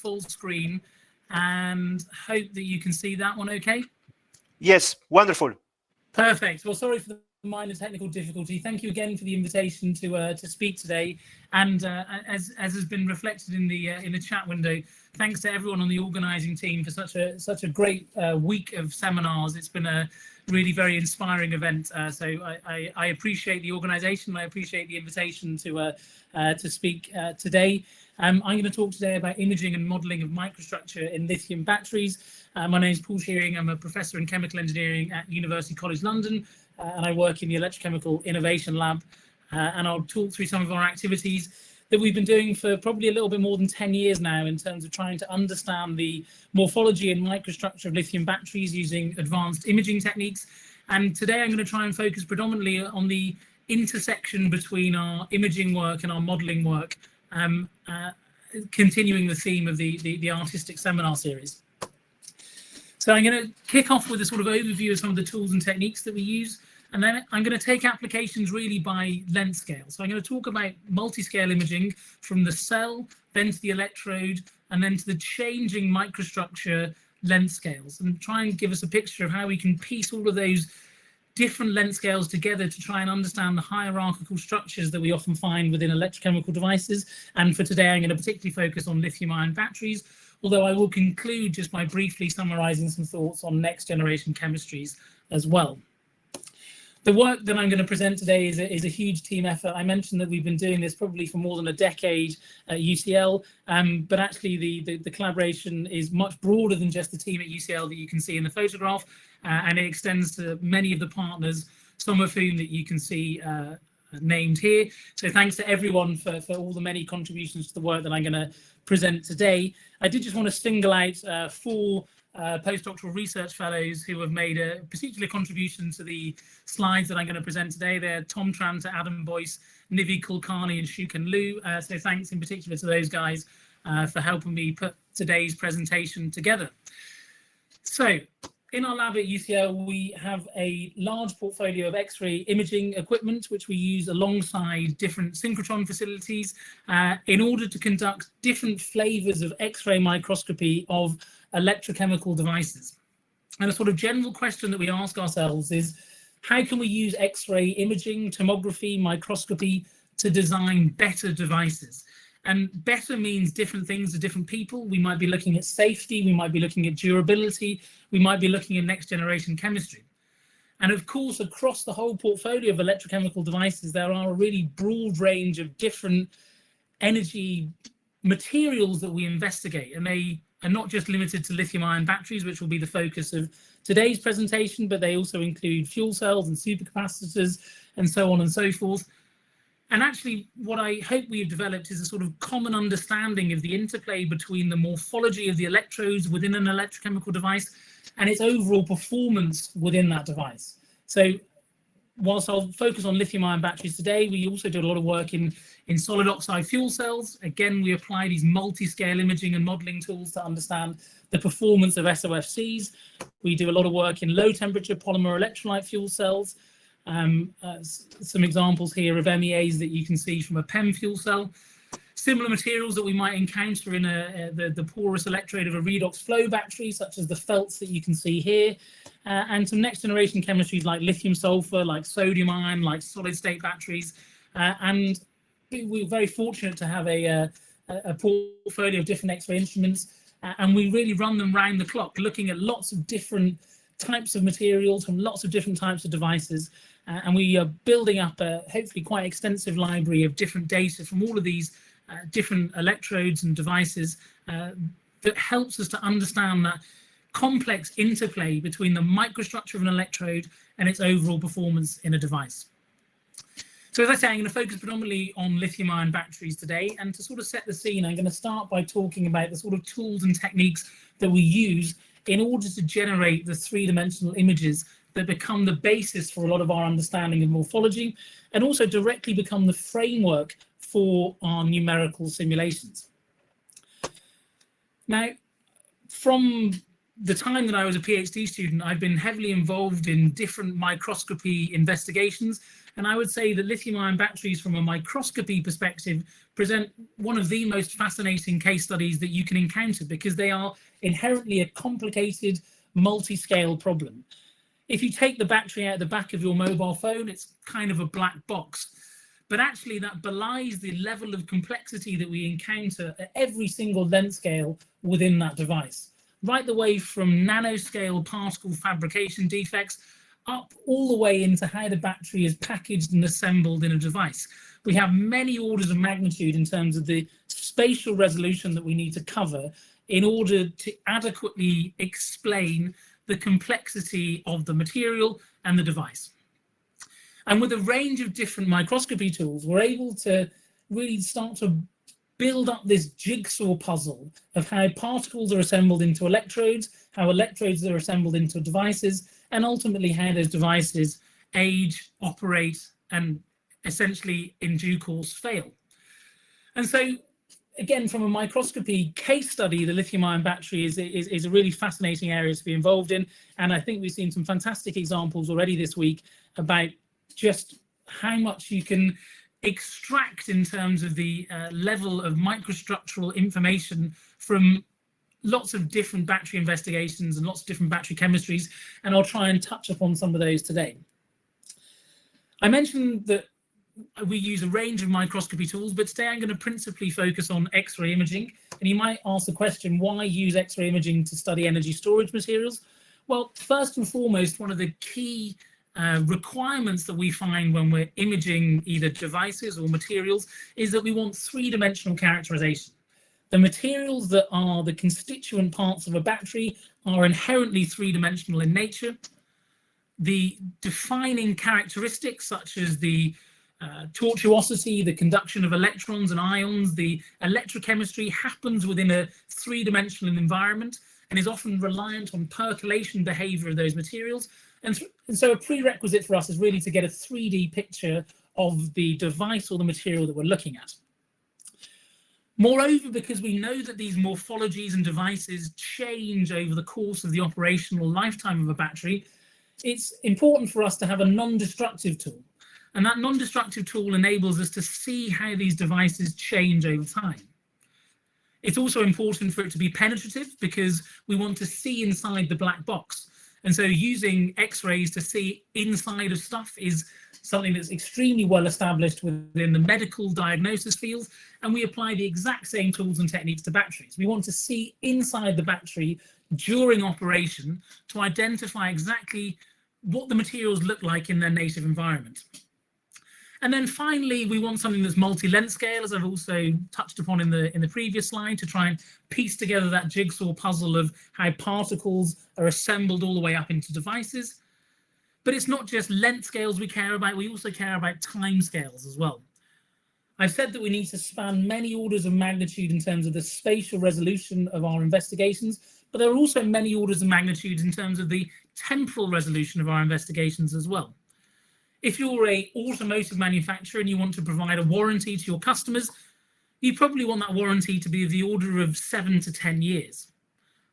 full screen and hope that you can see that one okay. Yes, wonderful. Perfect. Well, sorry for the minor technical difficulty. Thank you again for the invitation to speak today. And as has been reflected in the chat window, thanks to everyone on the organising team for such a great week of seminars. It's been a really very inspiring event. So I appreciate the organisation. I appreciate the invitation to speak today. I'm going to talk today about imaging and modelling of microstructure in lithium batteries. My name is Paul Shearing. I'm a professor in chemical engineering at University College London, and I work in the Electrochemical Innovation Lab. And I'll talk through some of our activities that we've been doing for probably a little bit more than 10 years now in terms of trying to understand the morphology and microstructure of lithium batteries using advanced imaging techniques. And today I'm going to try and focus predominantly on the intersection between our imaging work and our modelling work, continuing the theme of the artistic seminar series. So I'm going to kick off with a sort of overview of some of the tools and techniques that we use, and then I'm going to take applications really by length scale. So I'm going to talk about multi-scale imaging from the cell, then to the electrode, and then to the changing microstructure length scales, and try and give us a picture of how we can piece all of those different length scales together to try and understand the hierarchical structures that we often find within electrochemical devices. And for today, I'm going to particularly focus on lithium-ion batteries, although I will conclude just by briefly summarising some thoughts on next generation chemistries as well. The work that I'm going to present today is a huge team effort. I mentioned that we've been doing this probably for more than a decade at UCL, but actually the collaboration is much broader than just the team at UCL that you can see in the photograph, and it extends to many of the partners, some of whom that you can see named here. So thanks to everyone for all the many contributions to the work that I'm going to present today. I did just want to single out 4 postdoctoral research fellows who have made a particular contribution to the slides that I'm going to present today. They're Tom Tranter, Adam Boyce, Nivi Kulkarni and Shuken Liu. So thanks in particular to those guys for helping me put today's presentation together. So in our lab at UCL, we have a large portfolio of X-ray imaging equipment, which we use alongside different synchrotron facilities in order to conduct different flavors of X-ray microscopy of electrochemical devices. And a sort of general question that we ask ourselves is, how can we use X-ray imaging, tomography, microscopy to design better devices? And better means different things to different people. We might be looking at safety, we might be looking at durability, we might be looking at next generation chemistry. And of course, across the whole portfolio of electrochemical devices, there are a really broad range of different energy materials that we investigate, and they are not just limited to lithium-ion batteries, which will be the focus of today's presentation, but they also include fuel cells and supercapacitors and so on and so forth. And actually, what I hope we have developed is a sort of common understanding of the interplay between the morphology of the electrodes within an electrochemical device and its overall performance within that device. So whilst I'll focus on lithium-ion batteries today, we also do a lot of work in solid oxide fuel cells. Again, we apply these multi-scale imaging and modeling tools to understand the performance of SOFCs. We do a lot of work in low temperature polymer electrolyte fuel cells. Some examples here of MEAs that you can see from a PEM fuel cell. Similar materials that we might encounter in the porous electrode of a redox flow battery, such as the felts that you can see here, and some next generation chemistries like lithium sulfur, like sodium ion, like solid state batteries. And we're very fortunate to have a portfolio of different X-ray instruments, and we really run them round the clock, looking at lots of different types of materials from lots of different types of devices. And we are building up a hopefully quite extensive library of different data from all of these different electrodes and devices that helps us to understand that complex interplay between the microstructure of an electrode and its overall performance in a device. So as I say, I'm going to focus predominantly on lithium-ion batteries today, and to sort of set the scene, I'm going to start by talking about the sort of tools and techniques that we use in order to generate the three-dimensional images that become the basis for a lot of our understanding of morphology, and also directly become the framework for our numerical simulations. Now, from the time that I was a PhD student, I've been heavily involved in different microscopy investigations. And I would say that lithium-ion batteries from a microscopy perspective present one of the most fascinating case studies that you can encounter, because they are inherently a complicated multi-scale problem. If you take the battery out of the back of your mobile phone, it's kind of a black box. But actually that belies the level of complexity that we encounter at every single length scale within that device, right the way from nanoscale particle fabrication defects up all the way into how the battery is packaged and assembled in a device. We have many orders of magnitude in terms of the spatial resolution that we need to cover in order to adequately explain the complexity of the material and the device. And with a range of different microscopy tools, we're able to really start to build up this jigsaw puzzle of how particles are assembled into electrodes, how electrodes are assembled into devices, and ultimately how those devices age, operate, and essentially in due course fail. And so, again, from a microscopy case study, the lithium-ion battery is a really fascinating area to be involved in. And I think we've seen some fantastic examples already this week about just how much you can extract in terms of the level of microstructural information from lots of different battery investigations and lots of different battery chemistries, and I'll try and touch upon some of those today. I mentioned that we use a range of microscopy tools, but today I'm going to principally focus on X-ray imaging. And you might ask the question, why use X-ray imaging to study energy storage materials? Well, first and foremost, one of the key requirements that we find when we're imaging either devices or materials is that we want three-dimensional characterization. The materials that are the constituent parts of a battery are inherently three-dimensional in nature. The defining characteristics, such as the tortuosity, the conduction of electrons and ions, the electrochemistry, happens within a three-dimensional environment and is often reliant on percolation behavior of those materials. And so a prerequisite for us is really to get a 3D picture of the device or the material that we're looking at. Moreover, because we know that these morphologies and devices change over the course of the operational lifetime of a battery, it's important for us to have a non-destructive tool. And that non-destructive tool enables us to see how these devices change over time. It's also important for it to be penetrative, because we want to see inside the black box. And so using X-rays to see inside of stuff is something that's extremely well established within the medical diagnosis field. And we apply the exact same tools and techniques to batteries. We want to see inside the battery during operation to identify exactly what the materials look like in their native environment. And then finally, we want something that's multi-length scale, as I've also touched upon in the previous slide, to try and piece together that jigsaw puzzle of how particles are assembled all the way up into devices. But it's not just length scales we care about, we also care about time scales as well. I've said that we need to span many orders of magnitude in terms of the spatial resolution of our investigations, but there are also many orders of magnitude in terms of the temporal resolution of our investigations as well. If you're an automotive manufacturer and you want to provide a warranty to your customers, you probably want that warranty to be of the order of 7 to 10 years.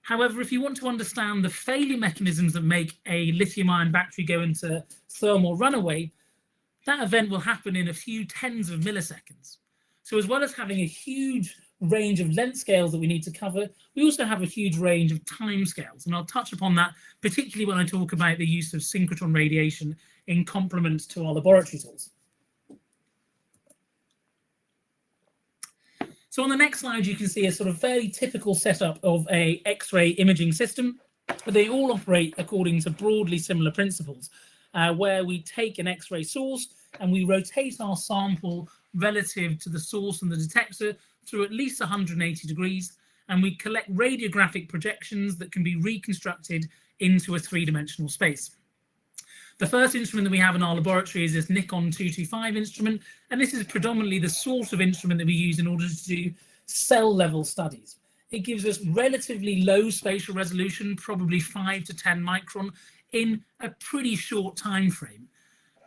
However, if you want to understand the failure mechanisms that make a lithium-ion battery go into thermal runaway, that event will happen in a few tens of milliseconds. So as well as having a huge range of length scales that we need to cover, we also have a huge range of time scales. And I'll touch upon that, particularly when I talk about the use of synchrotron radiation in complement to our laboratory tools. So on the next slide, you can see a sort of very typical setup of a X-ray imaging system, but they all operate according to broadly similar principles, where we take an X-ray source and we rotate our sample relative to the source and the detector through at least 180 degrees, and we collect radiographic projections that can be reconstructed into a three-dimensional space. The first instrument that we have in our laboratory is this Nikon 225 instrument, and this is predominantly the sort of instrument that we use in order to do cell-level studies. It gives us relatively low spatial resolution, probably 5 to 10 micron, in a pretty short time frame.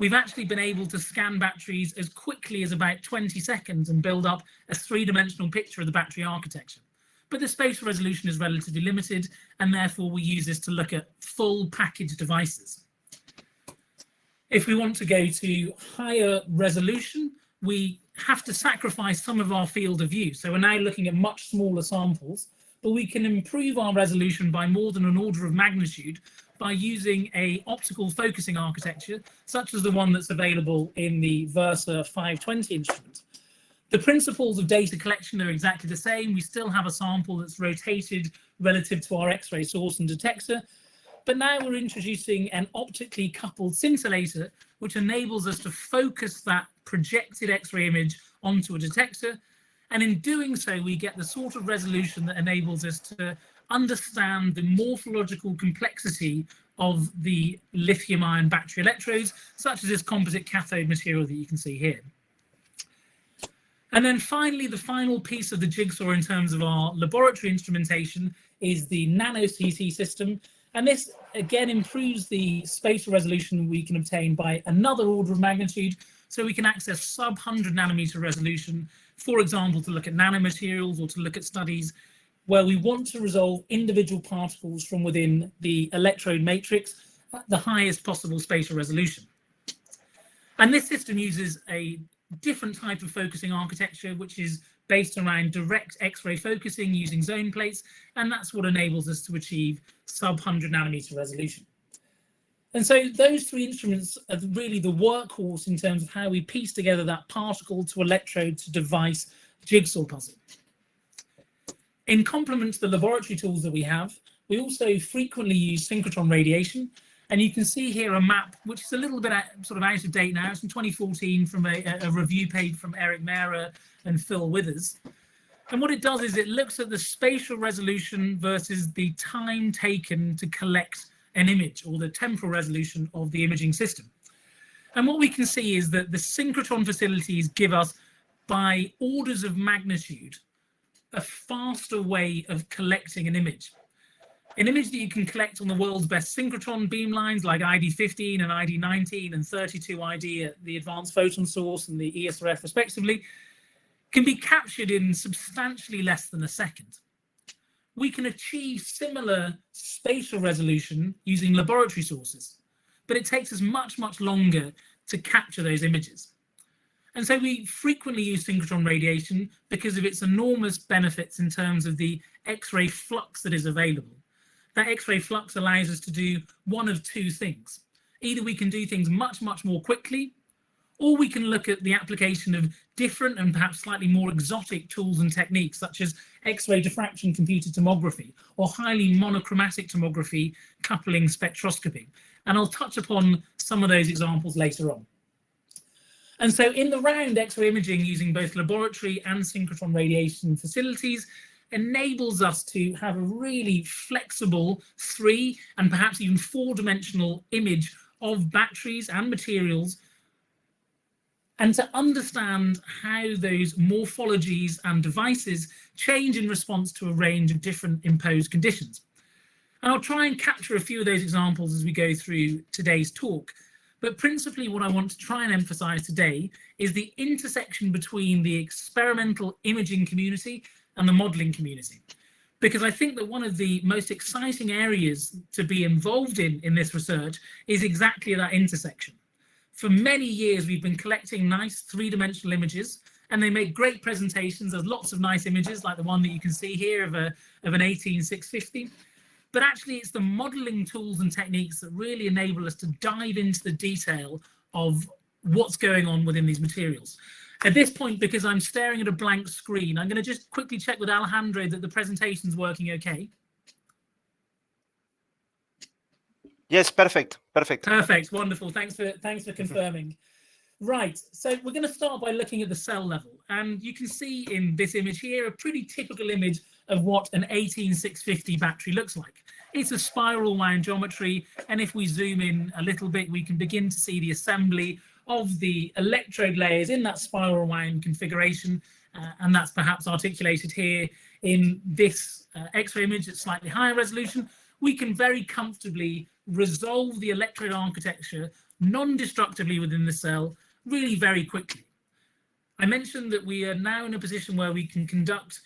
We've actually been able to scan batteries as quickly as about 20 seconds and build up a three-dimensional picture of the battery architecture. but the spatial resolution is relatively limited, and therefore we use this to look at full package devices. If we want to go to higher resolution, we have to sacrifice some of our field of view. So we're now looking at much smaller samples, but we can improve our resolution by more than an order of magnitude by using a optical focusing architecture, such as the one that's available in the Versa 520 instrument. The principles of data collection are exactly the same. We still have a sample that's rotated relative to our X-ray source and detector, but now we're introducing an optically coupled scintillator, which enables us to focus that projected X-ray image onto a detector. And in doing so, we get the sort of resolution that enables us to understand the morphological complexity of the lithium-ion battery electrodes, such as this composite cathode material that you can see here. And then finally, the final piece of the jigsaw in terms of our laboratory instrumentation is the nano-CT system. And this, again, improves the spatial resolution we can obtain by another order of magnitude. So we can access sub-100 nanometer resolution, for example, to look at nanomaterials or to look at studies where we want to resolve individual particles from within the electrode matrix at the highest possible spatial resolution. And this system uses a different type of focusing architecture, which is based around direct X-ray focusing using zone plates, and that's what enables us to achieve sub-100 nanometer resolution. And so those three instruments are really the workhorse in terms of how we piece together that particle to electrode to device jigsaw puzzle. In complement to the laboratory tools that we have, we also frequently use synchrotron radiation. And you can see here a map, which is a little bit out of date now. It's from 2014 from a review page from Eric Mehra and Phil Withers. And what it does is it looks at the spatial resolution versus the time taken to collect an image, or the temporal resolution of the imaging system. And what we can see is that the synchrotron facilities give us, by orders of magnitude, a faster way of collecting an image. An image that you can collect on the world's best synchrotron beamlines like ID15 and ID19 and 32ID at the Advanced Photon Source and the ESRF respectively, can be captured in substantially less than a second. We can achieve similar spatial resolution using laboratory sources, but it takes us much, much longer to capture those images. And so we frequently use synchrotron radiation because of its enormous benefits in terms of the X-ray flux that is available. That X-ray flux allows us to do one of two things. Either we can do things much, much more quickly, or we can look at the application of different and perhaps slightly more exotic tools and techniques, such as X-ray diffraction computed tomography or highly monochromatic tomography coupling spectroscopy. And I'll touch upon some of those examples later on. And so in the round, X-ray imaging using both laboratory and synchrotron radiation facilities enables us to have a really flexible 3- and perhaps even 4-dimensional image of batteries and materials, and to understand how those morphologies and devices change in response to a range of different imposed conditions. And I'll try and capture a few of those examples as we go through today's talk. But principally what I want to try and emphasize today is the intersection between the experimental imaging community and the modeling community. Because I think that one of the most exciting areas to be involved in this research is exactly that intersection. For many years, we've been collecting nice 3-dimensional images, and they make great presentations. There's lots of nice images like the one that you can see here of an 18650. But actually, it's the modeling tools and techniques that really enable us to dive into the detail of what's going on within these materials. At this point, because I'm staring at a blank screen, I'm going to just quickly check with Alejandro that the presentation's working okay. Yes, perfect. Perfect, wonderful. Thanks for confirming. Right, so we're going to start by looking at the cell level. And you can see in this image here a pretty typical image of what an 18650 battery looks like. It's a spiral wound geometry, and if we zoom in a little bit, we can begin to see the assembly of the electrode layers in that spiral wound configuration, and that's perhaps articulated here in this X-ray image at slightly higher resolution. We can very comfortably resolve the electrode architecture non-destructively within the cell really very quickly. I mentioned that we are now in a position where we can conduct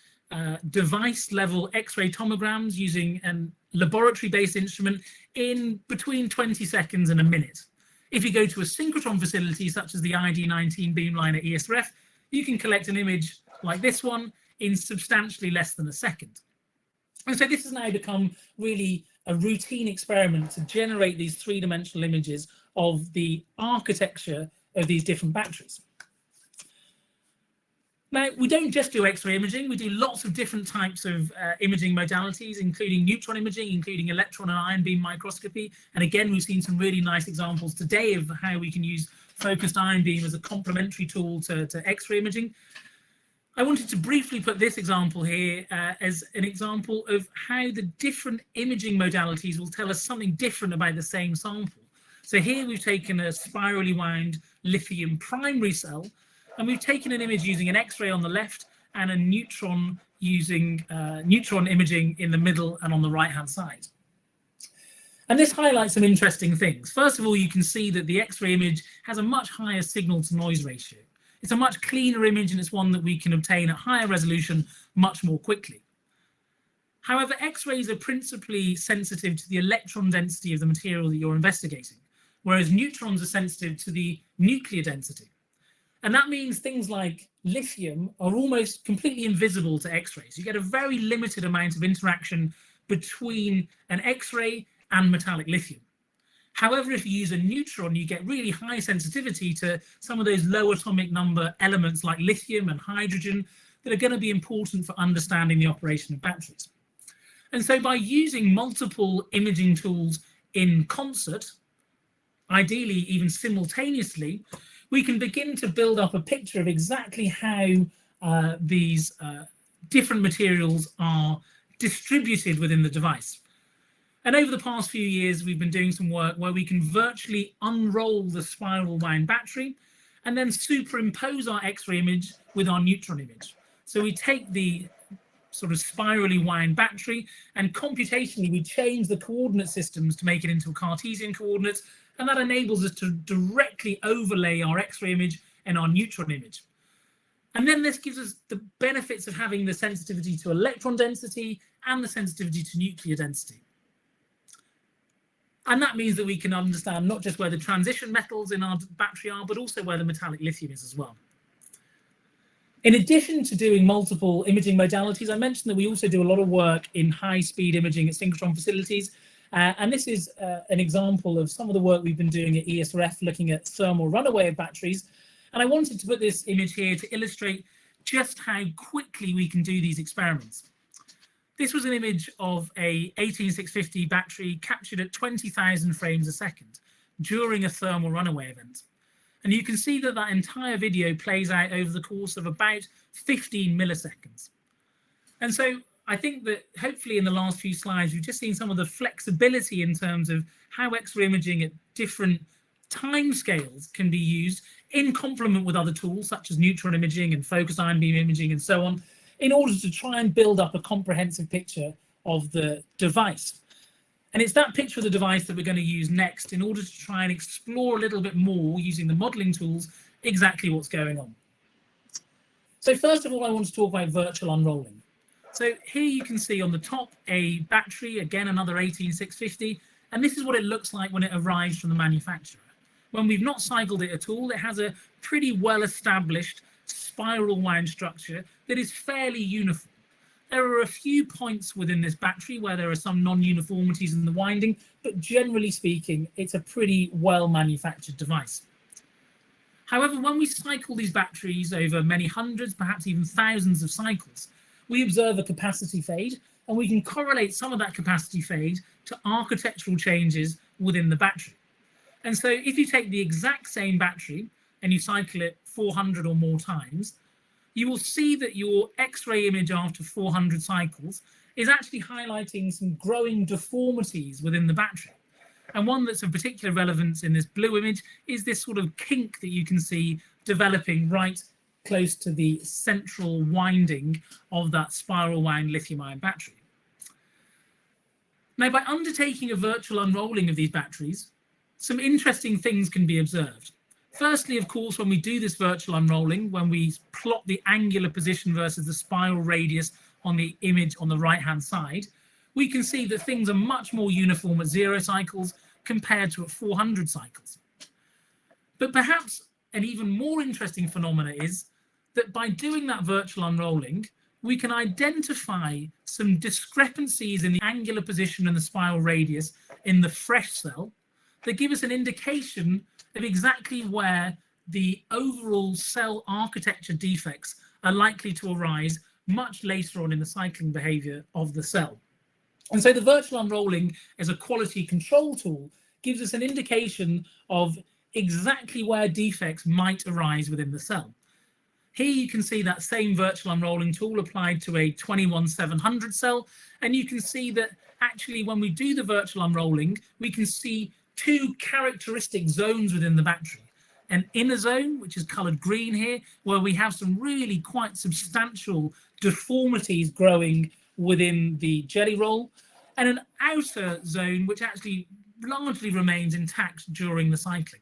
device level X-ray tomograms using a laboratory-based instrument in between 20 seconds and a minute. If you go to a synchrotron facility, such as the ID19 beamline at ESRF, you can collect an image like this one in substantially less than a second. And so this has now become really a routine experiment to generate these three-dimensional images of the architecture of these different batteries. Now, we don't just do X-ray imaging, we do lots of different types of imaging modalities, including neutron imaging, including electron and ion beam microscopy. And again, we've seen some really nice examples today of how we can use focused ion beam as a complementary tool to X-ray imaging. I wanted to briefly put this example here as an example of how the different imaging modalities will tell us something different about the same sample. So here we've taken a spirally wound lithium primary cell, and we've taken an image using an X-ray on the left and a neutron using neutron imaging in the middle and on the right-hand side. And this highlights some interesting things. First of all, you can see that the X-ray image has a much higher signal-to-noise ratio. It's a much cleaner image, and it's one that we can obtain at higher resolution much more quickly. However, X-rays are principally sensitive to the electron density of the material that you're investigating, whereas neutrons are sensitive to the nuclear density. And that means things like lithium are almost completely invisible to X-rays. You get a very limited amount of interaction between an X-ray and metallic lithium. However, if you use a neutron, you get really high sensitivity to some of those low atomic number elements like lithium and hydrogen that are going to be important for understanding the operation of batteries. And so by using multiple imaging tools in concert, ideally even simultaneously, we can begin to build up a picture of exactly how these different materials are distributed within the device. And over the past few years, we've been doing some work where we can virtually unroll the spiral wound battery and then superimpose our X-ray image with our neutron image. So we take the sort of spirally wound battery, and computationally we change the coordinate systems to make it into a Cartesian coordinates, and that enables us to directly overlay our X-ray image and our neutron image. And then this gives us the benefits of having the sensitivity to electron density and the sensitivity to nuclear density. And that means that we can understand not just where the transition metals in our battery are, but also where the metallic lithium is as well. In addition to doing multiple imaging modalities, I mentioned that we also do a lot of work in high-speed imaging at synchrotron facilities. And this is an example of some of the work we've been doing at ESRF, looking at thermal runaway of batteries. And I wanted to put this image here to illustrate just how quickly we can do these experiments. This was an image of a 18650 battery captured at 20,000 frames a second during a thermal runaway event. And you can see that that entire video plays out over the course of about 15 milliseconds. And so I think that hopefully in the last few slides, you've just seen some of the flexibility in terms of how X-ray imaging at different time scales can be used in complement with other tools such as neutron imaging and focused ion beam imaging and so on, in order to try and build up a comprehensive picture of the device. And it's that picture of the device that we're going to use next in order to try and explore a little bit more using the modeling tools exactly what's going on. So first of all, I want to talk about virtual unrolling. So here you can see on the top a battery, again another 18650, and this is what it looks like when it arrives from the manufacturer. When we've not cycled it at all, it has a pretty well established spiral wound structure that is fairly uniform. There are a few points within this battery where there are some non-uniformities in the winding, but generally speaking, it's a pretty well manufactured device. However, when we cycle these batteries over many hundreds, perhaps even thousands of cycles, we observe a capacity fade, and we can correlate some of that capacity fade to architectural changes within the battery. And so if you take the exact same battery and you cycle it 400 or more times, you will see that your X-ray image after 400 cycles is actually highlighting some growing deformities within the battery. And one that's of particular relevance in this blue image is this sort of kink that you can see developing right close to the central winding of that spiral wound lithium-ion battery. Now, by undertaking a virtual unrolling of these batteries, some interesting things can be observed. Firstly, of course, when we do this virtual unrolling, when we plot the angular position versus the spiral radius on the image on the right-hand side, we can see that things are much more uniform at 0 cycles compared to at 400 cycles. But perhaps an even more interesting phenomena is that by doing that virtual unrolling, we can identify some discrepancies in the angular position and the spiral radius in the fresh cell that give us an indication of exactly where the overall cell architecture defects are likely to arise much later on in the cycling behavior of the cell. And so the virtual unrolling as a quality control tool gives us an indication of exactly where defects might arise within the cell. Here you can see that same virtual unrolling tool applied to a 21700 cell, and you can see that actually when we do the virtual unrolling, we can see two characteristic zones within the battery. An inner zone, which is coloured green here, where we have some really quite substantial deformities growing within the jelly roll, and an outer zone which actually largely remains intact during the cycling.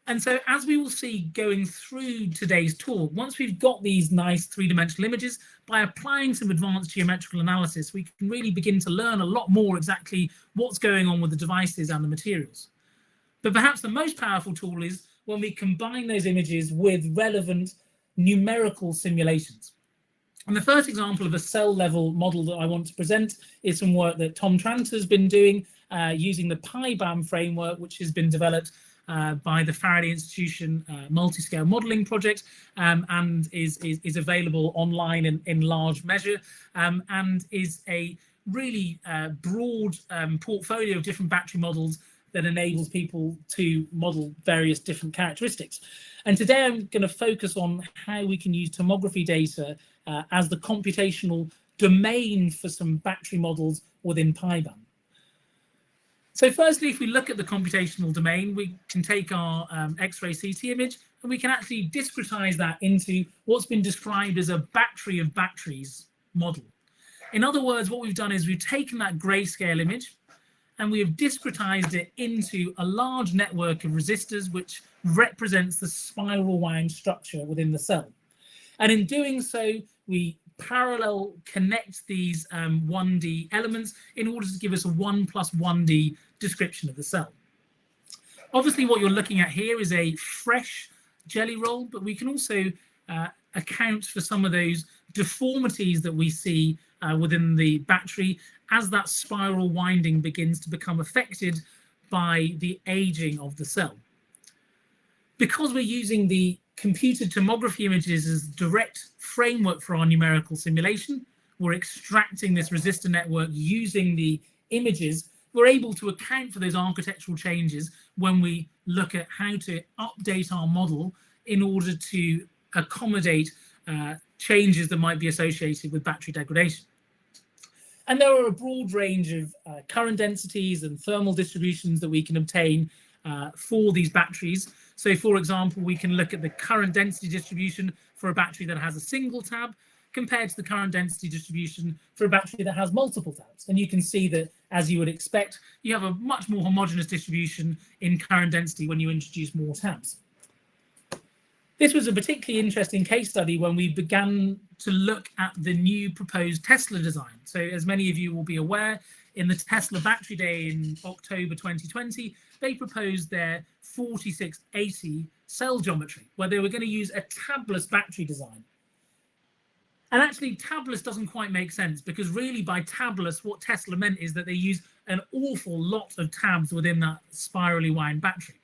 And so as we will see going through today's talk, once we've got these nice three-dimensional images, by applying some advanced geometrical analysis, we can really begin to learn a lot more exactly what's going on with the devices and the materials. But perhaps the most powerful tool is when we combine those images with relevant numerical simulations. And the first example of a cell level model that I want to present is some work that Tom Tranter's been doing using the PyBAM framework, which has been developed by the Faraday Institution multi-scale modeling project and is available online in large measure and is a really broad portfolio of different battery models that enables people to model various different characteristics. And today I'm going to focus on how we can use tomography data as the computational domain for some battery models within PyBAM. So firstly, if we look at the computational domain, we can take our X-ray CT image and we can actually discretize that into what's been described as a battery of batteries model. In other words, what we've done is we've taken that grayscale image and we have discretized it into a large network of resistors, which represents the spiral wound structure within the cell. And in doing so, we parallel connect these 1D elements in order to give us a 1+1D description of the cell. Obviously, what you're looking at here is a fresh jelly roll, but we can also account for some of those deformities that we see within the battery as that spiral winding begins to become affected by the aging of the cell. Because we're using the computed tomography images as direct framework for our numerical simulation, we're extracting this resistor network using the images, we're able to account for those architectural changes when we look at how to update our model in order to accommodate changes that might be associated with battery degradation. And there are a broad range of current densities and thermal distributions that we can obtain for these batteries. So for example, we can look at the current density distribution for a battery that has a single tab compared to the current density distribution for a battery that has multiple tabs. And you can see that, as you would expect, you have a much more homogeneous distribution in current density when you introduce more tabs. This was a particularly interesting case study when we began to look at the new proposed Tesla design. So as many of you will be aware, in the Tesla Battery Day in October 2020, they proposed their 4680 cell geometry, where they were going to use a tabless battery design. And actually, tabless doesn't quite make sense, because really by tabless, what Tesla meant is that they use an awful lot of tabs within that spirally wound battery.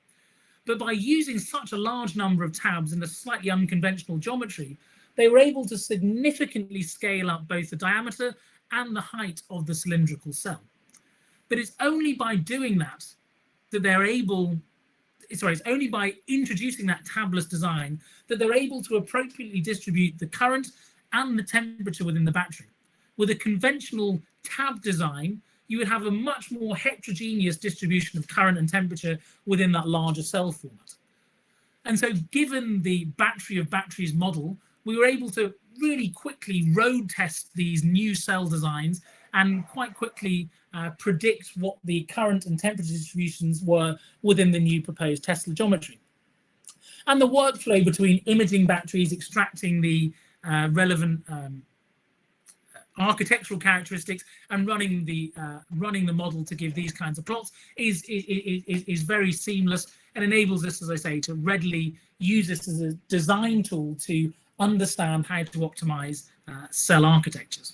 But by using such a large number of tabs in a slightly unconventional geometry, they were able to significantly scale up both the diameter and the height of the cylindrical cell. But it's only by doing that that they're able, it's only by introducing that tabless design that they're able to appropriately distribute the current and the temperature within the battery. With a conventional tab design, you would have a much more heterogeneous distribution of current and temperature within that larger cell format. And so given the battery of batteries model, we were able to really quickly road test these new cell designs and quite quickly predict what the current and temperature distributions were within the new proposed Tesla geometry. And the workflow between imaging batteries, extracting the relevant architectural characteristics and running the model to give these kinds of plots is very seamless and enables us, as I say, to readily use this as a design tool to understand how to optimize cell architectures.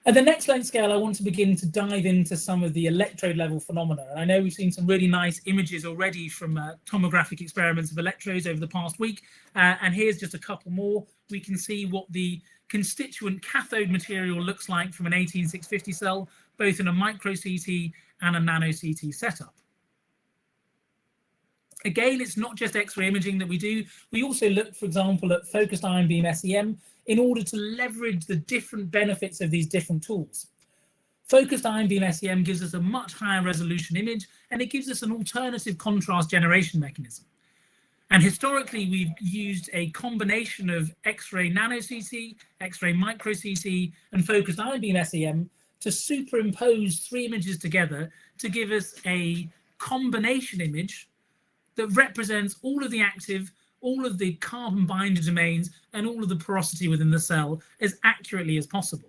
At the next length scale, I want to begin to dive into some of the electrode level phenomena. And I know we've seen some really nice images already from tomographic experiments of electrodes over the past week. And here's just a couple more. We can see what the constituent cathode material looks like from an 18650 cell, both in a micro CT and a nano CT setup. Again, it's not just X-ray imaging that we do. We also look, for example, at focused ion beam SEM in order to leverage the different benefits of these different tools. Focused ion beam SEM gives us a much higher resolution image, and it gives us an alternative contrast generation mechanism. And historically, we've used a combination of X-ray nano CT, X-ray micro CT, and focused ion beam SEM to superimpose three images together to give us a combination image that represents all of the active, all of the carbon binder domains, and all of the porosity within the cell as accurately as possible.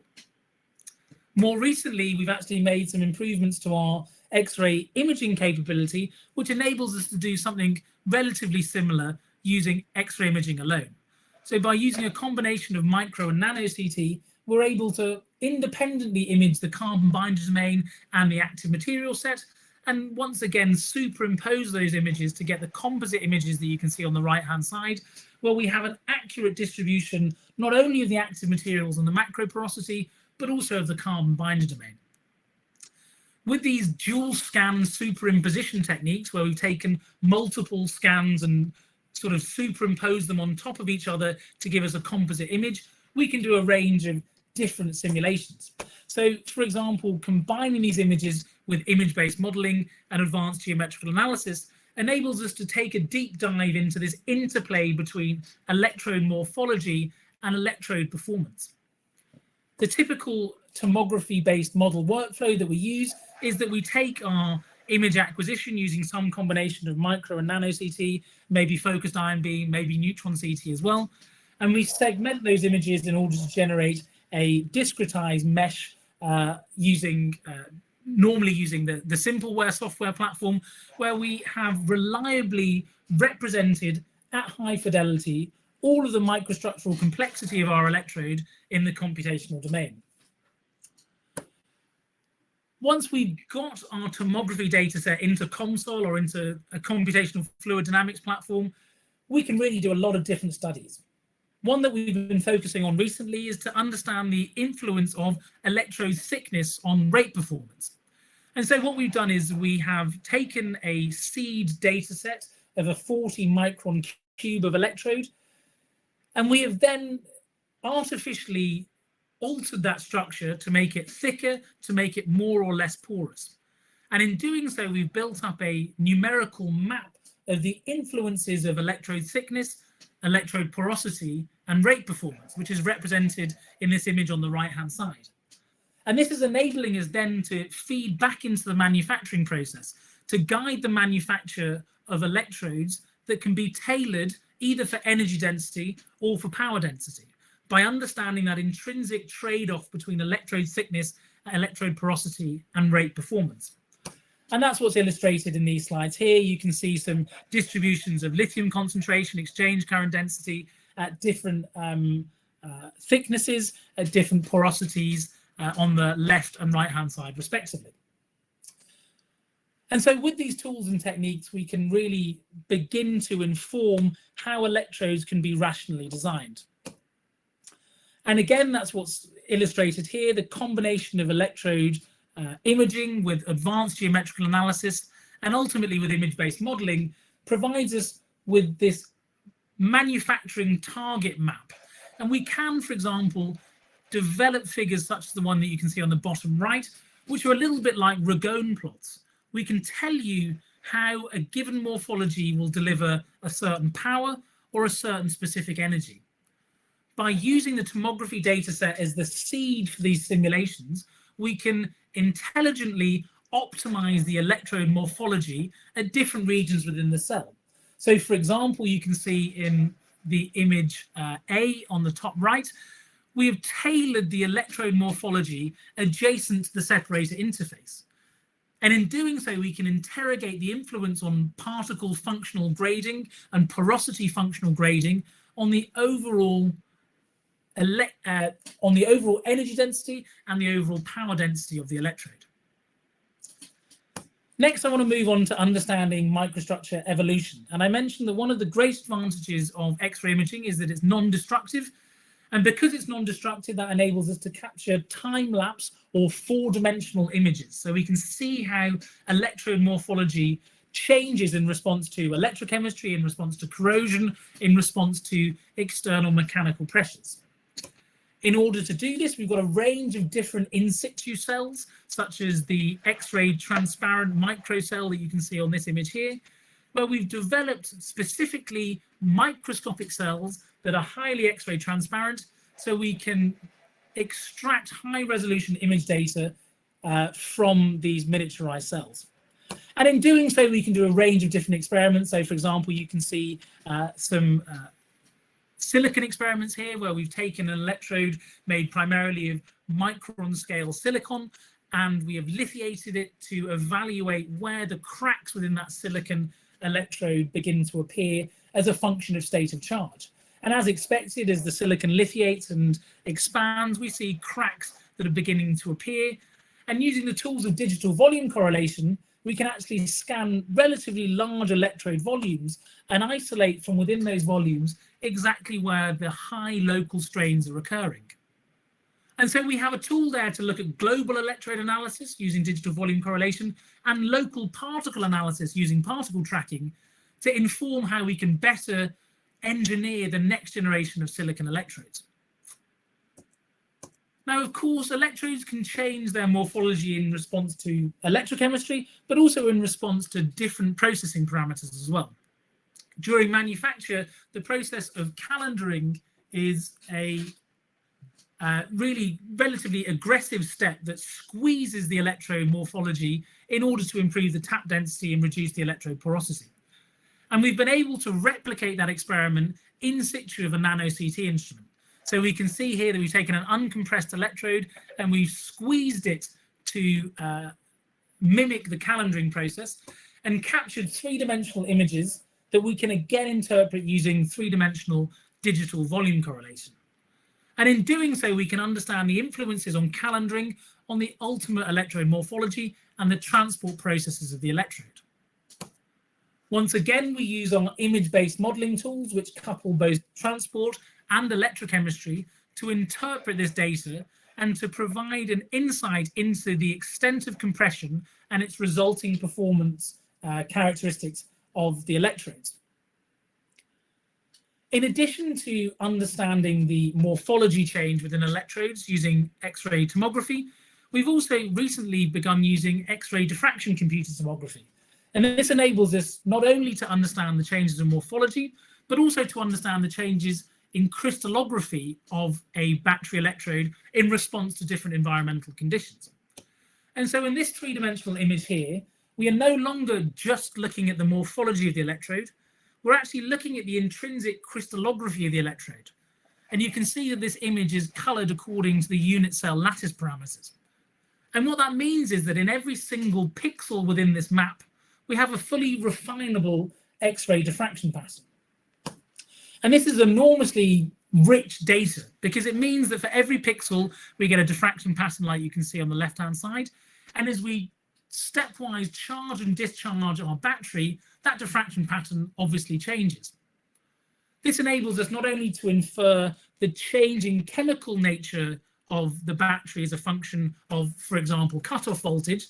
More recently, we've actually made some improvements to our X-ray imaging capability, which enables us to do something relatively similar using X-ray imaging alone. So by using a combination of micro and nano CT, we're able to independently image the carbon binder domain and the active material set, and once again superimpose those images to get the composite images that you can see on the right hand side, where we have an accurate distribution not only of the active materials and the macro porosity, but also of the carbon binder domain. With these dual scan superimposition techniques, where we've taken multiple scans and sort of superimpose them on top of each other to give us a composite image, we can do a range of different simulations. So, for example, combining these images with image-based modeling and advanced geometrical analysis enables us to take a deep dive into this interplay between electrode morphology and electrode performance. The typical tomography-based model workflow that we use is that we take our image acquisition using some combination of micro and nano CT, maybe focused ion beam, maybe neutron CT as well, and we segment those images in order to generate a discretized mesh normally using the Simpleware software platform, where we have reliably represented at high fidelity all of the microstructural complexity of our electrode in the computational domain. Once we've got our tomography data set into COMSOL or into a computational fluid dynamics platform, we can really do a lot of different studies. One that we've been focusing on recently is to understand the influence of electrode thickness on rate performance. And so what we've done is we have taken a seed data set of a 40 micron cube of electrode, and we have then artificially altered that structure to make it thicker, to make it more or less porous. And in doing so, we've built up a numerical map of the influences of electrode thickness, electrode porosity, and rate performance, which is represented in this image on the right-hand side. And this is enabling us then to feed back into the manufacturing process to guide the manufacture of electrodes that can be tailored either for energy density or for power density, by understanding that intrinsic trade-off between electrode thickness, electrode porosity, and rate performance. And that's what's illustrated in these slides here. You can see some distributions of lithium concentration, exchange current density at different thicknesses, at different porosities on the left and right-hand side, respectively. And so with these tools and techniques, we can really begin to inform how electrodes can be rationally designed. And again, that's what's illustrated here, the combination of electrode imaging with advanced geometrical analysis and ultimately with image-based modeling provides us with this manufacturing target map. And we can, for example, develop figures such as the one that you can see on the bottom right, which are a little bit like Ragone plots. We can tell you how a given morphology will deliver a certain power or a certain specific energy. By using the tomography data set as the seed for these simulations, we can intelligently optimize the electrode morphology at different regions within the cell. So, for example, you can see in the image A on the top right, we have tailored the electrode morphology adjacent to the separator interface. And in doing so, we can interrogate the influence on particle functional grading and porosity functional grading on the overall energy density and the overall power density of the electrode. Next, I want to move on to understanding microstructure evolution. And I mentioned that one of the great advantages of X-ray imaging is that it's non-destructive. And because it's non-destructive, that enables us to capture time-lapse or four-dimensional images. So we can see how electrode morphology changes in response to electrochemistry, in response to corrosion, in response to external mechanical pressures. In order to do this, we've got a range of different in situ cells, such as the X-ray transparent microcell that you can see on this image here, where we've developed specifically microscopic cells that are highly X-ray transparent, so we can extract high resolution image data from these miniaturized cells. And in doing so, we can do a range of different experiments. So for example, you can see some silicon experiments here, where we've taken an electrode made primarily of micron scale silicon, and we have lithiated it to evaluate where the cracks within that silicon electrode begin to appear as a function of state of charge. And as expected, as the silicon lithiates and expands, we see cracks that are beginning to appear. And using the tools of digital volume correlation, we can actually scan relatively large electrode volumes and isolate from within those volumes exactly where the high local strains are occurring. And so we have a tool there to look at global electrode analysis using digital volume correlation and local particle analysis using particle tracking to inform how we can better engineer the next generation of silicon electrodes. Now, of course, electrodes can change their morphology in response to electrochemistry, but also in response to different processing parameters as well. During manufacture, the process of calendaring is a really relatively aggressive step that squeezes the electrode morphology in order to improve the tap density and reduce the electrode porosity. And we've been able to replicate that experiment in situ of a nano CT instrument. So we can see here that we've taken an uncompressed electrode and we've squeezed it to mimic the calendaring process and captured three-dimensional images that we can again interpret using three-dimensional digital volume correlation. And in doing so, we can understand the influences on calendaring on the ultimate electrode morphology and the transport processes of the electrode. Once again, we use our image-based modeling tools, which couple both transport and electrochemistry to interpret this data and to provide an insight into the extent of compression and its resulting performance characteristics of the electrodes. In addition to understanding the morphology change within electrodes using X-ray tomography, we've also recently begun using X-ray diffraction computed tomography. And this enables us not only to understand the changes in morphology, but also to understand the changes in crystallography of a battery electrode in response to different environmental conditions. And so in this three-dimensional image here, we are no longer just looking at the morphology of the electrode, we're actually looking at the intrinsic crystallography of the electrode. And you can see that this image is colored according to the unit cell lattice parameters. And what that means is that in every single pixel within this map, we have a fully refinable X-ray diffraction pattern. And this is enormously rich data because it means that for every pixel, we get a diffraction pattern like you can see on the left-hand side. And as we stepwise charge and discharge our battery, that diffraction pattern obviously changes. This enables us not only to infer the changing chemical nature of the battery as a function of, for example, cutoff voltage,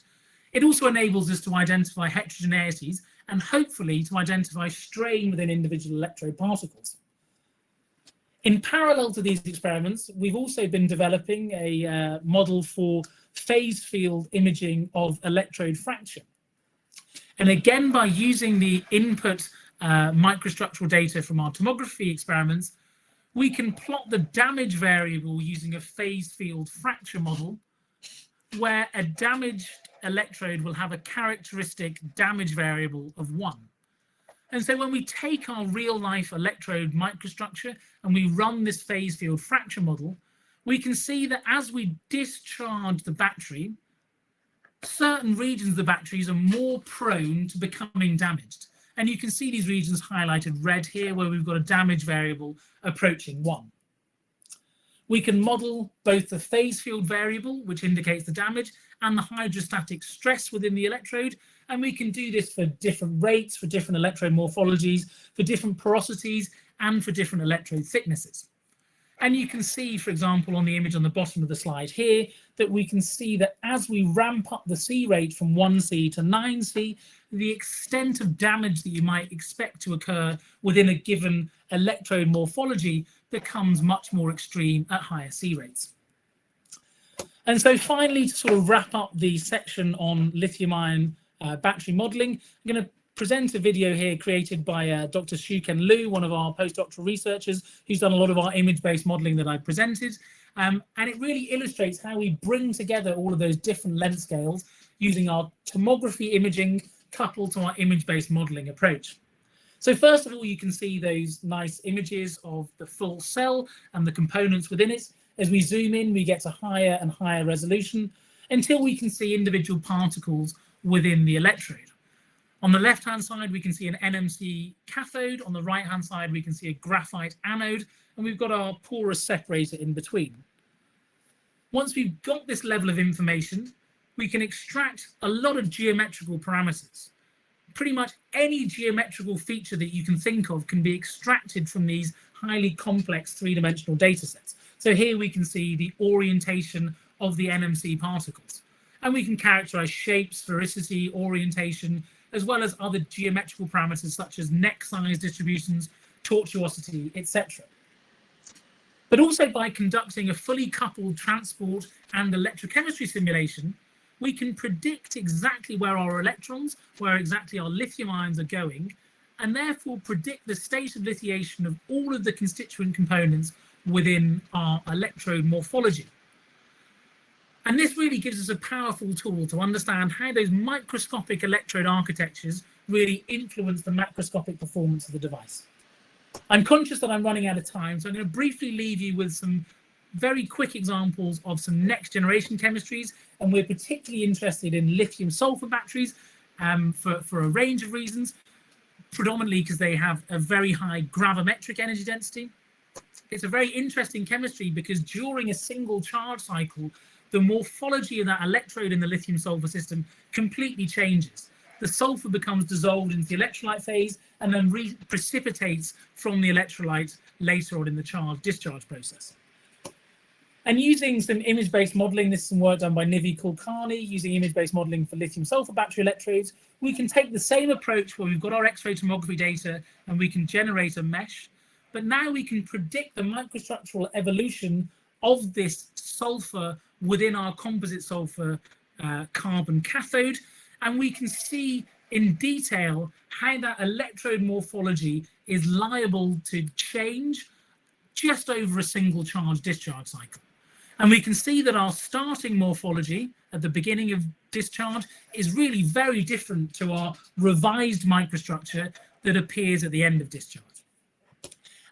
it also enables us to identify heterogeneities and hopefully to identify strain within individual electrode particles. In parallel to these experiments, we've also been developing a model for phase field imaging of electrode fracture. And again, by using the input microstructural data from our tomography experiments, we can plot the damage variable using a phase field fracture model, where a damaged electrode will have a characteristic damage variable of 1. And so when we take our real life electrode microstructure and we run this phase field fracture model, we can see that as we discharge the battery, certain regions of the batteries are more prone to becoming damaged. And you can see these regions highlighted red here, where we've got a damage variable approaching 1. We can model both the phase field variable, which indicates the damage, and the hydrostatic stress within the electrode. And we can do this for different rates, for different electrode morphologies, for different porosities, and for different electrode thicknesses. And you can see, for example, on the image on the bottom of the slide here, that we can see that as we ramp up the C rate from 1C to 9C, the extent of damage that you might expect to occur within a given electrode morphology becomes much more extreme at higher C rates. And so finally, to sort of wrap up the section on lithium-ion battery modeling, I'm going to present a video here created by Dr. Shuken Liu, one of our postdoctoral researchers, who's done a lot of our image-based modeling that I presented. And it really illustrates how we bring together all of those different length scales using our tomography imaging coupled to our image-based modeling approach. So first of all, you can see those nice images of the full cell and the components within it. As we zoom in, we get to higher and higher resolution until we can see individual particles within the electrode. On the left-hand side, we can see an NMC cathode. On the right-hand side, we can see a graphite anode, and we've got our porous separator in between. Once we've got this level of information, we can extract a lot of geometrical parameters. Pretty much any geometrical feature that you can think of can be extracted from these highly complex three-dimensional data sets. So here we can see the orientation of the NMC particles, and we can characterize shapes, sphericity, orientation, as well as other geometrical parameters such as neck size distributions, tortuosity, etc. But also by conducting a fully coupled transport and electrochemistry simulation, we can predict exactly where our electrons, where exactly our lithium ions are going, and therefore predict the state of lithiation of all of the constituent components within our electrode morphology. And this really gives us a powerful tool to understand how those microscopic electrode architectures really influence the macroscopic performance of the device. I'm conscious that I'm running out of time, so I'm going to briefly leave you with some very quick examples of some next generation chemistries, and we're particularly interested in lithium sulfur batteries for a range of reasons, predominantly because they have a very high gravimetric energy density. It's a very interesting chemistry because during a single charge cycle, the morphology of that electrode in the lithium sulfur system completely changes. The sulfur becomes dissolved into the electrolyte phase and then precipitates from the electrolyte later on in the charge-discharge process. And using some image-based modeling, this is some work done by Nivi Kulkarni, using image-based modeling for lithium sulfur battery electrodes, we can take the same approach where we've got our X-ray tomography data and we can generate a mesh, but now we can predict the microstructural evolution of this sulfur within our composite sulfur carbon cathode, and we can see in detail how that electrode morphology is liable to change just over a single charge discharge cycle. And we can see that our starting morphology at the beginning of discharge is really very different to our revised microstructure that appears at the end of discharge.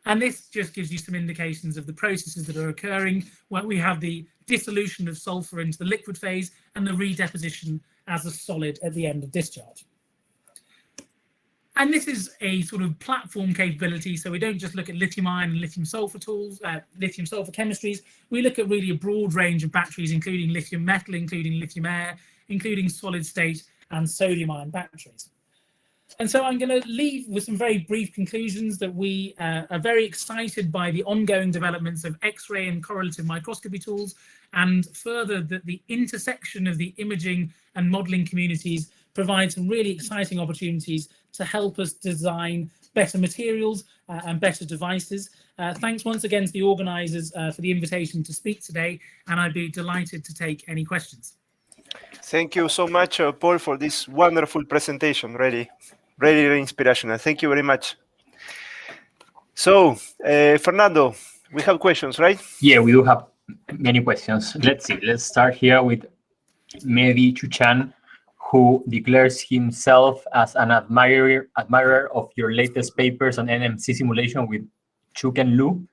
And this just gives you some indications of the processes that are occurring where we have the dissolution of sulfur into the liquid phase and the redeposition as a solid at the end of discharge. And this is a sort of platform capability, so we don't just look at lithium ion and lithium sulfur tools, lithium sulfur chemistries. We look at really a broad range of batteries, including lithium metal, including lithium air, including solid state and sodium ion batteries. And so I'm going to leave with some very brief conclusions that we are very excited by the ongoing developments of X-ray and correlative microscopy tools, and further that the intersection of the imaging and modeling communities provide some really exciting opportunities to help us design better materials and better devices. Thanks once again to the organisers for the invitation to speak today, and I'd be delighted to take any questions. Thank you so much, Paul, for this wonderful presentation. Really inspirational. Thank you very much. So, Fernando, we have questions, right? Yeah, we do have many questions. Let's see. Let's start here with Mehdi Chuchan, who declares himself as an admirer of your latest papers on NMC simulation with Shuken Liu.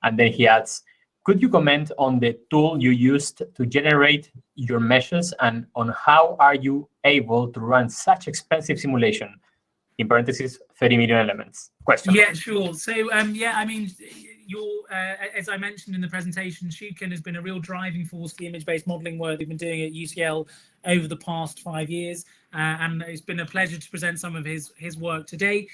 And then he adds, could you comment on the tool you used to generate your meshes and on how are you able to run such expensive simulation? In parentheses, 30 million elements. Question. Yeah, sure. So, yeah, I mean, as I mentioned in the presentation, Shearing has been a real driving force for the image-based modeling work we've been doing at UCL over the past 5 years, and it's been a pleasure to present some of his work today.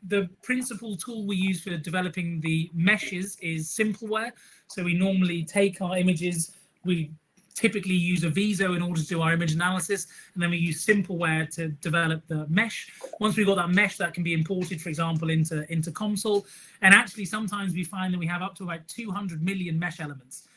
The principal tool we use for developing the meshes is Simpleware. So we normally take our images, we typically use a VISO in order to do our image analysis, and then we use Simpleware to develop the mesh. Once we've got that mesh, that can be imported, for example, into COMSOL. And actually, sometimes we find that we have up to about 200 million mesh elements.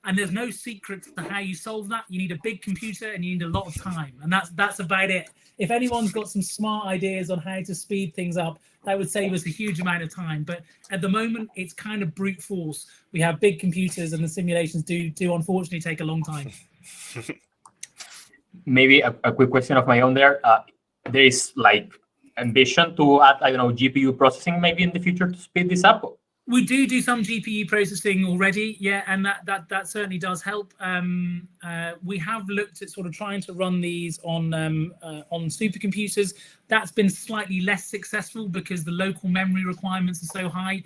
And there's no secret to how you solve that. You need a big computer and you need a lot of time, and that's about it. If anyone's got some smart ideas on how to speed things up, that would save us a huge amount of time. But at the moment, it's kind of brute force. We have big computers, and the simulations do unfortunately take a long time. Maybe a quick question of my own there. There is like ambition to add, I don't know, GPU processing maybe in the future to speed this up? We do some GPU processing already, yeah, and that certainly does help. We have looked at sort of trying to run these on supercomputers. That's been slightly less successful because the local memory requirements are so high.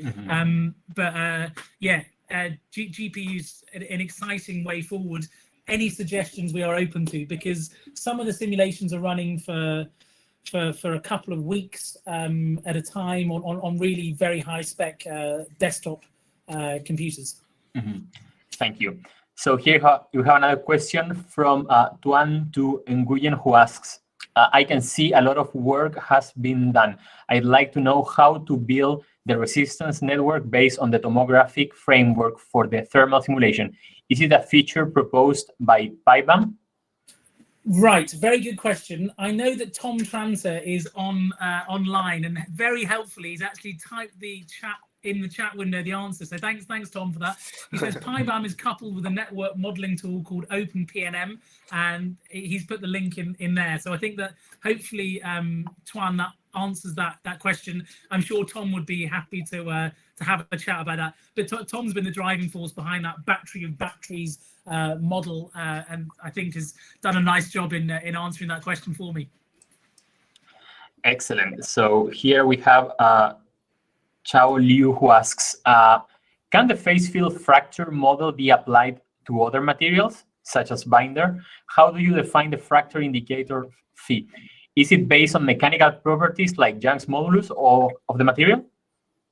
GPU's an exciting way forward. Any suggestions we are open to, because some of the simulations are running for a couple of weeks at a time on really very high spec desktop computers. Thank you. So here you have another question from Tuan Tu Nguyen, who asks, I can see a lot of work has been done. I'd like to know how to build the resistance network based on the tomographic framework for the thermal simulation. Is it a feature proposed by PyBAM? Right, very good question. I know that Tom Tranter is online, and very helpfully he's actually typed the chat in the chat window the answer. So thanks Tom for that. He says PyBAM is coupled with a network modeling tool called OpenPNM, and he's put the link in there. So I think that hopefully Tuan, that answers that question. I'm sure Tom would be happy to have a chat about that. But Tom's been the driving force behind that battery of batteries model, and I think has done a nice job in answering that question for me. Excellent. So here we have Chao Liu, who asks, can the phase field fracture model be applied to other materials, such as binder? How do you define the fracture indicator phi? Is it based on mechanical properties like Young's modulus or of the material?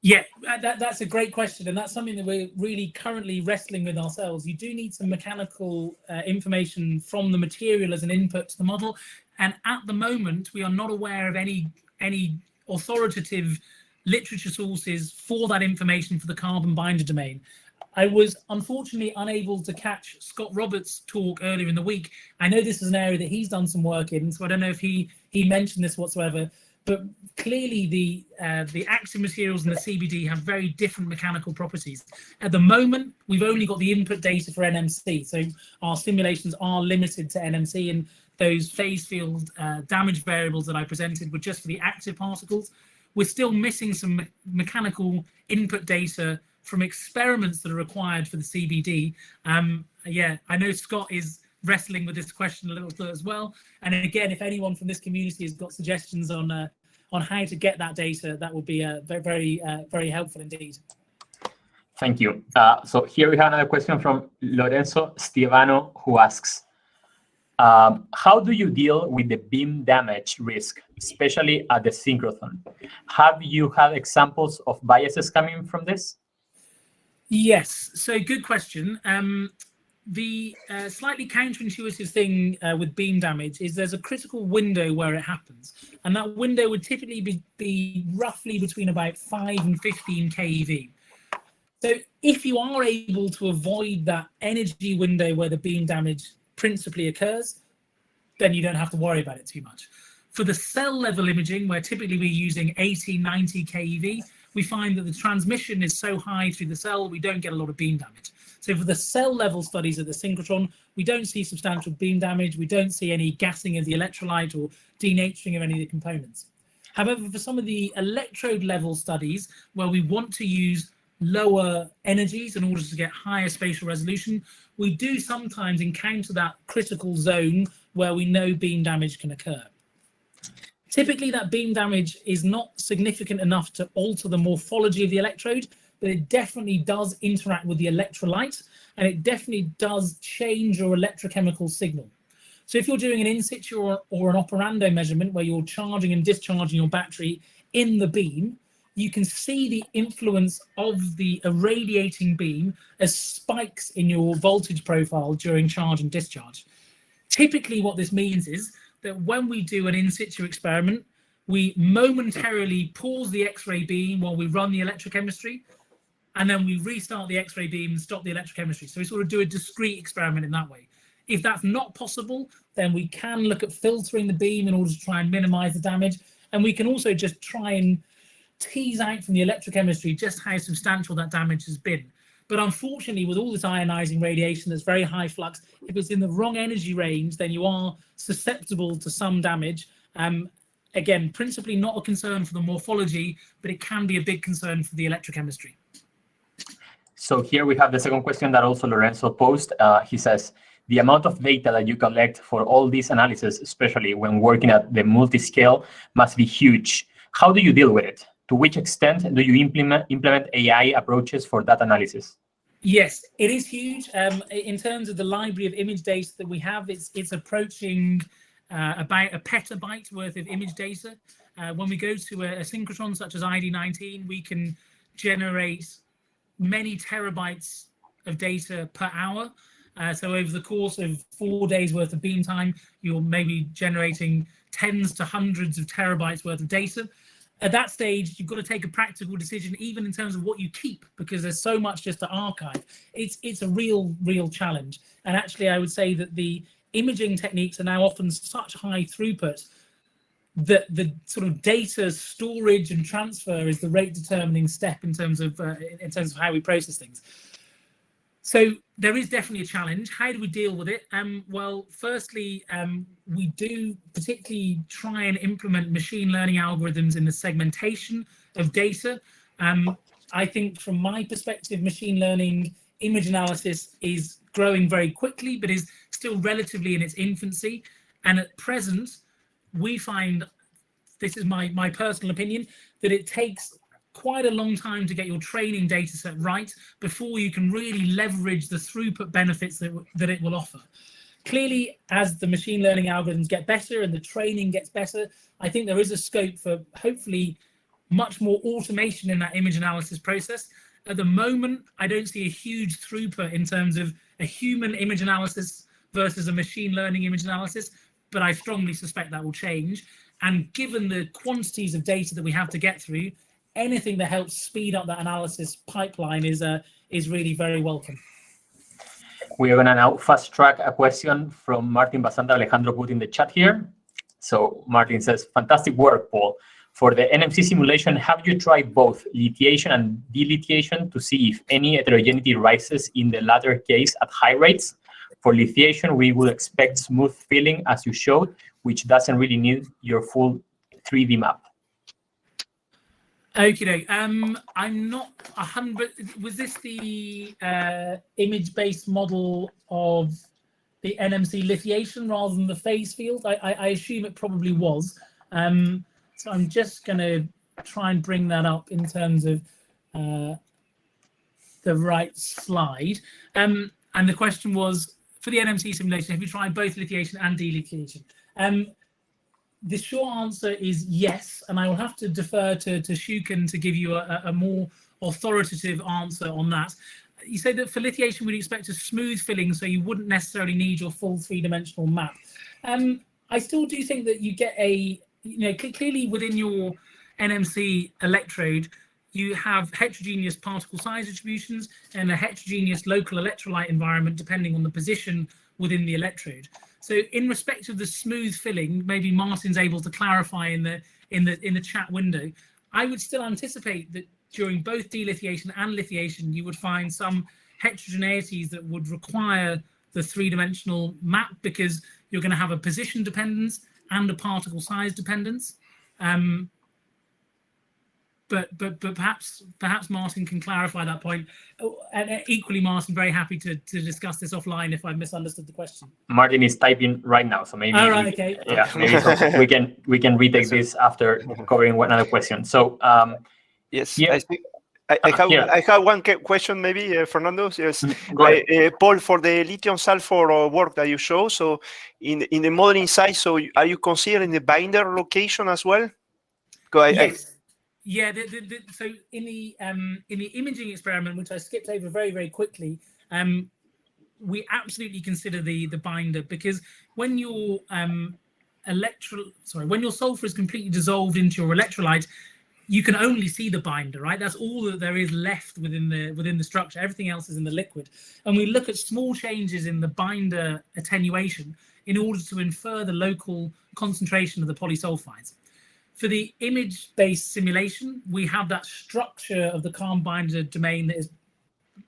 Yeah, that's a great question, and that's something that we're really currently wrestling with ourselves. You do need some mechanical information from the material as an input to the model, and at the moment we are not aware of any authoritative literature sources for that information for the carbon binder domain. I was unfortunately unable to catch Scott Roberts' talk earlier in the week. I know this is an area that he's done some work in, so I don't know if he mentioned this whatsoever. But clearly, the active materials in the CBD have very different mechanical properties. At the moment, we've only got the input data for NMC, so our simulations are limited to NMC, and those phase field damage variables that I presented were just for the active particles. We're still missing some mechanical input data from experiments that are required for the CBD. Yeah, I know Scott is wrestling with this question a little bit as well. And again, if anyone from this community has got suggestions on how to get that data, that would be very helpful indeed. Thank you. So here we have another question from Lorenzo Stivano, who asks, how do you deal with the beam damage risk, especially at the synchrotron? Have you had examples of biases coming from this? Yes, so good question. The slightly counterintuitive thing with beam damage is there's a critical window where it happens, and that window would typically be roughly between about 5 and 15 keV. So if you are able to avoid that energy window where the beam damage principally occurs, then you don't have to worry about it too much. For the cell level imaging, where typically we're using 80, 90 keV, we find that the transmission is so high through the cell, we don't get a lot of beam damage. So for the cell level studies of the synchrotron, we don't see substantial beam damage. We don't see any gassing of the electrolyte or denaturing of any of the components. However, for some of the electrode level studies where we want to use lower energies in order to get higher spatial resolution, we do sometimes encounter that critical zone where we know beam damage can occur. Typically, that beam damage is not significant enough to alter the morphology of the electrode, but it definitely does interact with the electrolyte, and it definitely does change your electrochemical signal. So if you're doing an in situ or an operando measurement where you're charging and discharging your battery in the beam, you can see the influence of the irradiating beam as spikes in your voltage profile during charge and discharge. Typically, what this means is that when we do an in situ experiment, we momentarily pause the X-ray beam while we run the electrochemistry, and then we restart the X-ray beam and stop the electrochemistry. So we sort of do a discrete experiment in that way. If that's not possible, then we can look at filtering the beam in order to try and minimize the damage. And we can also just try and tease out from the electrochemistry just how substantial that damage has been. But unfortunately, with all this ionizing radiation that's very high flux, if it's in the wrong energy range, then you are susceptible to some damage. Again, principally not a concern for the morphology, but it can be a big concern for the electrochemistry. So here we have the second question that also Lorenzo posed. He says, the amount of data that you collect for all these analysis, especially when working at the multi-scale, must be huge. How do you deal with it? To which extent do you implement AI approaches for that analysis? Yes, it is huge. In terms of the library of image data that we have, it's approaching about a petabyte worth of image data. When we go to a synchrotron such as ID19, we can generate many terabytes of data per hour. So over the course of 4 days worth of beam time, you're maybe generating tens to hundreds of terabytes worth of data. At that stage, you've got to take a practical decision, even in terms of what you keep, because there's so much just to archive. It's a real challenge. And actually, I would say that the imaging techniques are now often such high throughput that the sort of data storage and transfer is the rate determining step in terms of how we process things. So there is definitely a challenge. How do we deal with it? Well, firstly, we do particularly try and implement machine learning algorithms in the segmentation of data. I think from my perspective, machine learning image analysis is growing very quickly, but is still relatively in its infancy. And at present, we find, this is my personal opinion, that it takes quite a long time to get your training data set right before you can really leverage the throughput benefits that it will offer. Clearly, as the machine learning algorithms get better and the training gets better, I think there is a scope for hopefully much more automation in that image analysis process. At the moment, I don't see a huge throughput in terms of a human image analysis versus a machine learning image analysis, but I strongly suspect that will change. And given the quantities of data that we have to get through, anything that helps speed up that analysis pipeline is really very welcome. We are going to now fast track a question from Martin Basanta. Alejandro put in the chat here. So Martin says, fantastic work, Paul. For the NMC simulation, have you tried both lithiation and delithiation to see if any heterogeneity rises in the latter case at high rates? For lithiation, we would expect smooth filling as you showed, which doesn't really need your full 3D map. Okay, I'm not 100. Was this the image-based model of the NMC lithiation rather than the phase field? I assume it probably was. So I'm just going to try and bring that up in terms of the right slide. And the question was, for the NMC simulation, have you tried both lithiation and delithiation? The short answer is yes, and I will have to defer to Shuken to give you a more authoritative answer on that. You said that for lithiation, we'd expect a smooth filling, so you wouldn't necessarily need your full three-dimensional map. I still do think that you get clearly within your NMC electrode, you have heterogeneous particle size distributions and a heterogeneous local electrolyte environment depending on the position within the electrode. So in respect of the smooth filling, maybe Martin's able to clarify in the chat window. I would still anticipate that during both delithiation and lithiation, you would find some heterogeneities that would require the three-dimensional map because you're going to have a position dependence and a particle size dependence. but perhaps Martin can clarify that point. And equally, Martin, very happy to discuss this offline if I misunderstood the question. Martin is typing right now, so maybe okay. Yeah, maybe we can retake this after covering another question. So yes, here, I think I have one question, maybe Fernando. Yes, Paul, for the lithium sulfur work that you show. So in the modeling side, so are you considering the binder location as well? Yes. Yeah. So in the imaging experiment, which I skipped over very, very quickly, we absolutely consider the binder, because when your when your sulfur is completely dissolved into your electrolyte, you can only see the binder, right? That's all that there is left within the structure. Everything else is in the liquid. And we look at small changes in the binder attenuation in order to infer the local concentration of the polysulfides. For the image-based simulation, we have that structure of the calm-binder domain that is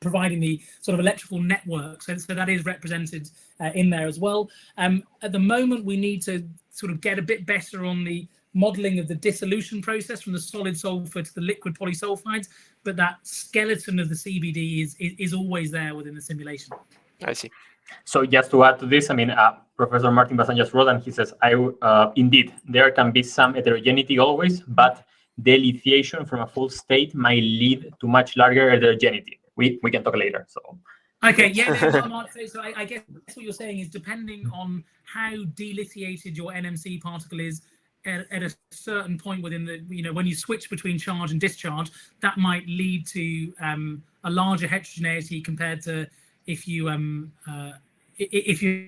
providing the sort of electrical network. So that is represented in there as well. At the moment, we need to sort of get a bit better on the modeling of the dissolution process from the solid sulfur to the liquid polysulfides, but that skeleton of the CBD is always there within the simulation. I see. So just to add to this, I mean, Professor Martin Bazan just wrote, and he says, indeed, there can be some heterogeneity always, but delithiation from a full state might lead to much larger heterogeneity. We can talk later. So okay, yeah. So I guess what you're saying is, depending on how delithiated your NMC particle is at a certain point within the, when you switch between charge and discharge, that might lead to a larger heterogeneity compared to if you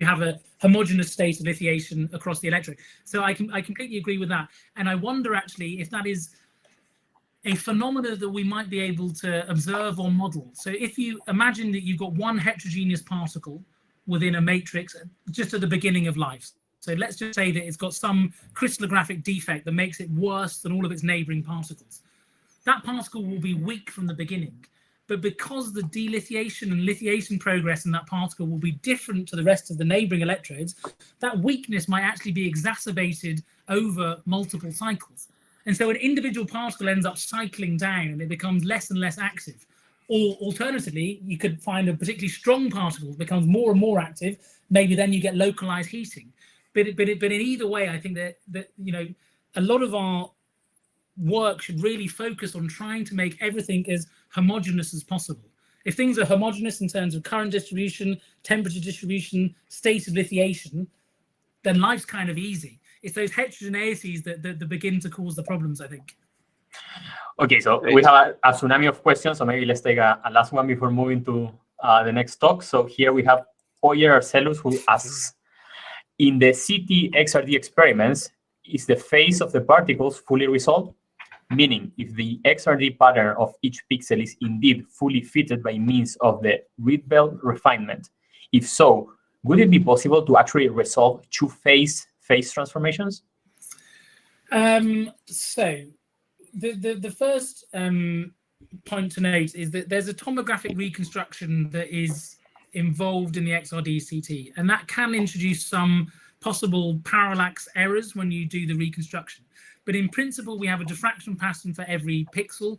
have a homogeneous state of lithiation across the electrode. So I completely agree with that. And I wonder actually if that is a phenomena that we might be able to observe or model. So if you imagine that you've got one heterogeneous particle within a matrix just at the beginning of life. So let's just say that it's got some crystallographic defect that makes it worse than all of its neighboring particles. That particle will be weak from the beginning, but because the delithiation and lithiation progress in that particle will be different to the rest of the neighboring electrodes, that weakness might actually be exacerbated over multiple cycles. And so an individual particle ends up cycling down and it becomes less and less active. Or alternatively, you could find a particularly strong particle that becomes more and more active. Maybe then you get localized heating. But in either way, I think that a lot of our work should really focus on trying to make everything as homogeneous as possible. If things are homogeneous in terms of current distribution, temperature distribution, state of lithiation, then life's kind of easy. It's those heterogeneities that begin to cause the problems, I think. Okay, so we have a tsunami of questions, so maybe let's take a last one before moving to the next talk. So here we have Oyer Arcelus, who asks, in the CT-XRD experiments, is the phase of the particles fully resolved? Meaning, if the XRD pattern of each pixel is indeed fully fitted by means of the Rietveld refinement, if so, would it be possible to actually resolve two-phase transformations? So the first point to note is that there's a tomographic reconstruction that is involved in the XRD CT, and that can introduce some possible parallax errors when you do the reconstruction. But in principle, we have a diffraction pattern for every pixel,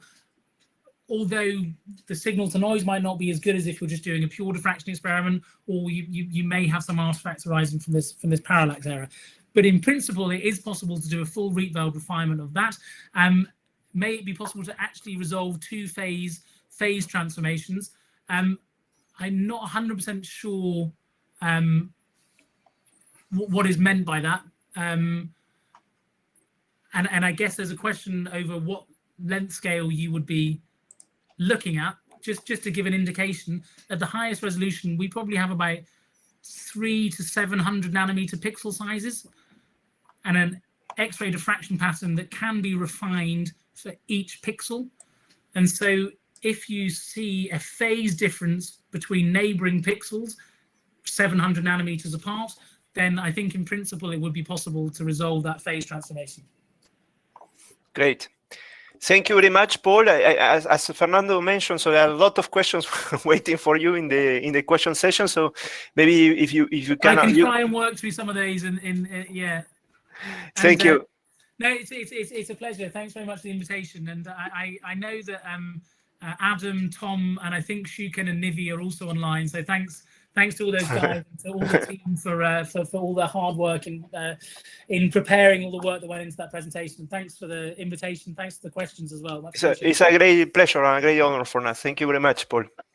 although the signal to noise might not be as good as if you're just doing a pure diffraction experiment, or you may have some artifacts arising from this parallax error. But in principle, it is possible to do a full Rietveld refinement of that. May it be possible to actually resolve two-phase transformations? I'm not 100% sure what is meant by that. And I guess there's a question over what length scale you would be looking at. Just to give an indication, at the highest resolution, we probably have about 300 to 700 nanometer pixel sizes, and an X-ray diffraction pattern that can be refined for each pixel. And so if you see a phase difference between neighboring pixels, 700 nanometers apart, then I think in principle it would be possible to resolve that phase transformation. Great. Thank you very much, Paul. As Fernando mentioned, so there are a lot of questions waiting for you in the question session. So maybe if you can, I can try and work through some of these. Yeah. Thank you. No, it's a pleasure. Thanks very much for the invitation. And I know that Adam, Tom, and I think Shuken and Nivi are also online. So thanks to all those guys and to all the team for all their hard work in preparing all the work that went into that presentation. And thanks for the invitation. Thanks for the questions as well. It's a great pleasure and a great honor for us. Thank you very much, Paul.